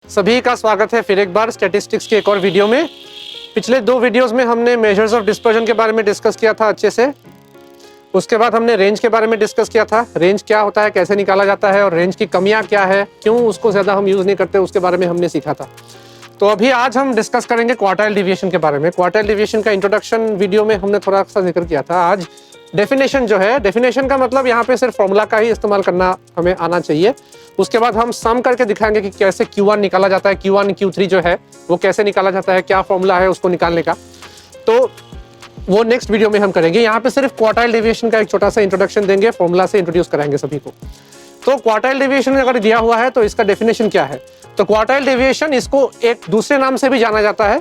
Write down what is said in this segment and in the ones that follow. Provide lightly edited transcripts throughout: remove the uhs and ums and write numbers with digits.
सभी का स्वागत है फिर एक बार स्टैटिस्टिक्स के एक और वीडियो में। पिछले दो वीडियोस में हमने मेजर्स ऑफ डिस्पर्जन के बारे में डिस्कस किया था अच्छे से। उसके बाद हमने रेंज के बारे में डिस्कस किया था, रेंज क्या होता है, कैसे निकाला जाता है और रेंज की कमियां क्या है, क्यों उसको ज़्यादा हम यूज़ नहीं करते, उसके बारे में हमने सीखा था। तो अभी आज हम डिस्कस करेंगे क्वार्टाइल डिविएशन के बारे में। क्वार्टाइल डिविएशन का इंट्रोडक्शन वीडियो में हमने थोड़ा सा जिक्र किया था। आज डेफिनेशन जो है, डेफिनेशन का मतलब यहाँ पे सिर्फ फॉर्मूला का ही इस्तेमाल करना हमें आना चाहिए। उसके बाद हम सम करके दिखाएंगे कि कैसे Q1 निकाला जाता है, Q1 Q3 जो है वो कैसे निकाला जाता है, क्या फॉर्मूला है उसको निकालने का, तो वो नेक्स्ट वीडियो में हम करेंगे। यहाँ पे सिर्फ क्वार्टाइल डेविएशन का एक छोटा सा इंट्रोडक्शन देंगे, फॉर्मूला से इंट्रोड्यूस कराएंगे सभी को। तो क्वार्टाइल डेविएशन अगर दिया हुआ है तो इसका डेफिनेशन क्या है, तो क्वार्टाइल डेविएशन, इसको एक दूसरे नाम से भी जाना जाता है,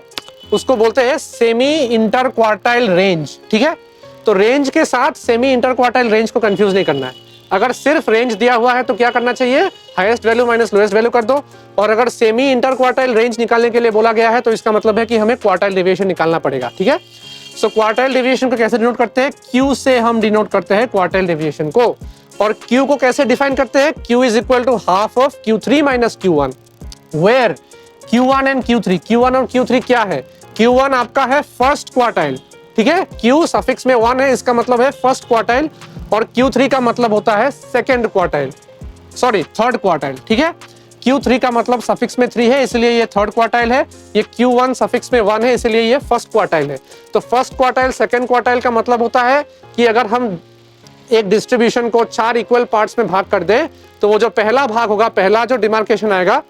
उसको बोलते हैं सेमी इंटर क्वार्टाइल रेंज। ठीक है, तो रेंज के साथ सेमी इंटर क्वार्टाइल रेंज को कंफ्यूज नहीं करना है। अगर सिर्फ रेंज दिया हुआ है तो क्या करना चाहिए, highest value minus lowest value कर दो। और अगर सेमी इंटर क्वार्टाइल रेंज निकालने के लिए बोला गया है तो इसका मतलब है कि हमें क्वार्टाइल डेविएशन निकालना पड़ेगा। ठीक है, सो क्वार्टाइल डेविएशन को कैसे डिनोट करते हैं, Q से हम डिनोट करते हैं क्वार्टाइल डेविएशन को। और Q को कैसे डिफाइन करते हैं, Q is equal to half of Q3 minus Q1, where Q1 and Q3, Q1 और Q3 क्या है, Q1 आपका है फर्स्ट क्वार्टाइल। ठीक है, Q सफिक्स में 1 है, इसका मतलब है फर्स्ट क्वार्टाइल, और Q3 का मतलब होता है second quartile, sorry third quartile. ठीक है, Q3 का मतलब सफिक्स में 3 है इसलिए ये थर्ड क्वार्टाइल है, ये Q1 सफिक्स में 1 है इसलिए ये फर्स्ट क्वार्टाइल है। तो फर्स्ट क्वार्टाइल सेकंड क्वार्टाइल का मतलब होता है कि अगर हम एक डिस्ट्रीब्यूशन को 4 इक्वल पार्ट्स में भाग कर दे तो वो जो पहला भाग होगा, पहला जो डिमार्केशन आएगा,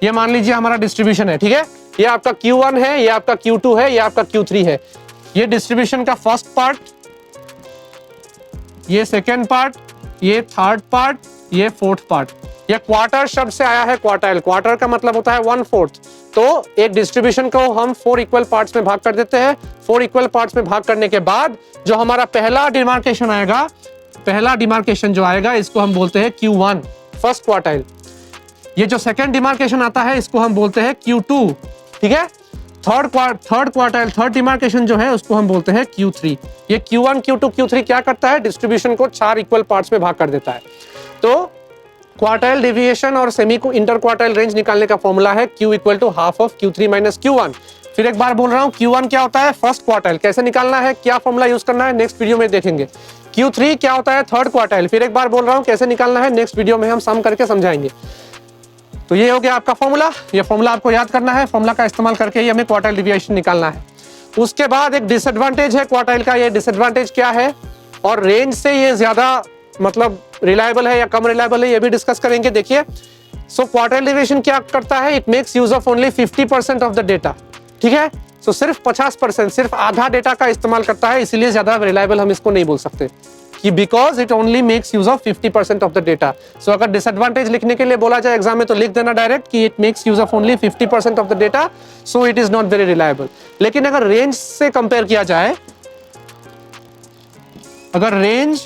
ये मान लीजिए हमारा डिस्ट्रीब्यूशन है। ठीक है, ये आपका Q1 है, ये आपका Q2 है, ये आपका Q3 है। ये डिस्ट्रीब्यूशन का फर्स्ट पार्ट, ये सेकेंड पार्ट, ये थर्ड पार्ट, ये फोर्थ पार्ट। ये क्वार्टर शब्द से आया है क्वार्टाइल, क्वार्टर का मतलब होता है 1/4। तो एक डिस्ट्रीब्यूशन को हम 4 इक्वल पार्ट्स में भाग कर देते हैं। 4 इक्वल पार्ट्स में भाग करने के बाद जो हमारा पहला डिमार्केशन आएगा, पहला डिमार्केशन जो आएगा इसको हम बोलते हैं Q1 फर्स्ट क्वार्टाइल। ये जो सेकेंड डिमार्केशन आता है इसको हम बोलते हैं Q2। ठीक है, थर्ड क्वार्टाइल, थर्ड डिमार्केशन जो है उसको हम बोलते हैं Q3। ये Q1 Q2 Q3 क्या करता है, डिस्ट्रीब्यूशन को 4 इक्वल पार्ट्स में भाग कर देता है। तो क्वार्टाइल डेविएशन और सेमी को इंटर क्वार्टाइल रेंज निकालने का फॉर्मूला है Q equal to half of Q3 minus Q1। फिर एक बार बोल रहा हूँ, Q1 क्या होता है, फर्स्ट क्वार्टाइल, कैसे निकालना है, क्या फॉर्मूला यूज करना है, नेक्स्ट वीडियो में देखेंगे। Q3 क्या होता है, थर्ड क्वार्टाइल, फिर एक बार बोल रहा हूँ कैसे निकालना है, नेक्स्ट वीडियो में हम सम करके समझाएंगे। तो ये हो गया आपका फॉर्मूला, ये फॉर्मूला आपको याद करना है, फॉर्मूला का इस्तेमाल करके ही हमें क्वार्टाइल डेविएशन निकालना है। उसके बाद एक डिसएडवांटेज है क्वार्टाइल का, ये डिसएडवांटेज क्या है और रेंज से ये ज्यादा मतलब रिलायबल है या कम रिलायबल है, ये भी डिस्कस करेंगे। देखिए, सो क्वार्टाइल डेविएशन क्या करता है, it makes use of only 50% of the data. ठीक है, सो सिर्फ 50%, सिर्फ आधा डेटा का इस्तेमाल करता है, इसीलिए ज्यादा रिलायबल हम इसको नहीं बोल सकते कि because it only makes use of 50% of the data. So अगर डिसएडवांटेज लिखने के लिए बोला जाए एग्जाम में तो लिख देना डायरेक्ट कि it makes use of only 50% of the data, so it is not very reliable. लेकिन अगर रेंज से कंपेयर किया जाए, अगर रेंज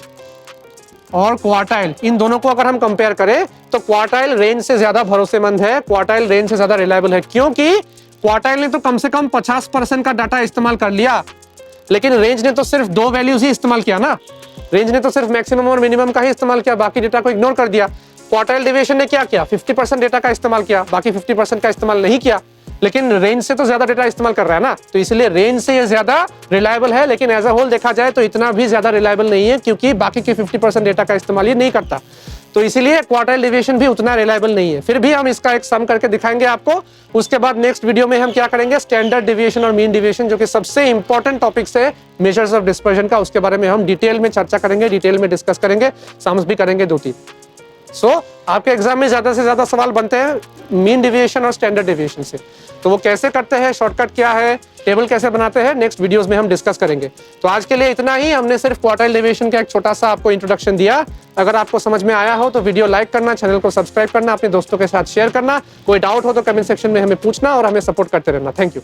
और क्वार्टाइल इन दोनों को अगर हम कंपेयर करें तो क्वार्टाइल रेंज से ज्यादा भरोसेमंद है, क्वार्टाइल रेंज से ज्यादा रिलायबल है, क्योंकि क्वार्टाइल ने तो कम से कम 50% का डाटा इस्तेमाल कर लिया, लेकिन रेंज ने तो सिर्फ 2 वैल्यूज ही इस्तेमाल किया ना। रेंज ने तो सिर्फ मैक्सिमम और मिनिमम का ही इस्तेमाल किया, बाकी डेटा को इग्नोर कर दिया। क्वार्टाइल डेविएशन ने क्या किया, 50% डेटा का इस्तेमाल किया, बाकी 50% का इस्तेमाल नहीं किया। लेकिन रेंज से तो ज्यादा डेटा इस्तेमाल कर रहा है ना, तो इसलिए रेंज से ये ज्यादा रिलायबल है। लेकिन एज अ होल देखा जाए तो इतना भी ज्यादा रिलायबल नहीं है, क्योंकि बाकी के 50% डेटा का इस्तेमाल ये नहीं करता, तो इसीलिए क्वार्टाइल डेविएशन भी उतना रिलायबल नहीं है। फिर भी हम इसका एक सम करके दिखाएंगे आपको। उसके बाद नेक्स्ट वीडियो में हम क्या करेंगे, स्टैंडर्ड डेविएशन और मीन डेविएशन, जो कि सबसे इंपॉर्टेंट टॉपिक्स है मेजर्स ऑफ डिस्पर्जन का, उसके बारे में हम डिटेल में चर्चा करेंगे, डिटेल में डिस्कस करेंगे, सम्स भी करेंगे 2-3। सो आपके एग्जाम में ज्यादा से ज्यादा सवाल बनते हैं मीन डेविएशन और स्टैंडर्ड डेविएशन से, तो वो कैसे करते हैं, शॉर्टकट क्या है, टेबल कैसे बनाते हैं, नेक्स्ट वीडियोस में हम डिस्कस करेंगे। तो आज के लिए इतना ही, हमने सिर्फ क्वार्टाइल डेविएशन का एक छोटा सा आपको इंट्रोडक्शन दिया। अगर आपको समझ में आया हो तो वीडियो लाइक करना, चैनल को सब्सक्राइब करना, अपने दोस्तों के साथ शेयर करना, कोई डाउट हो तो कमेंट सेक्शन में हमें पूछना और हमें सपोर्ट करते रहना। Thank you.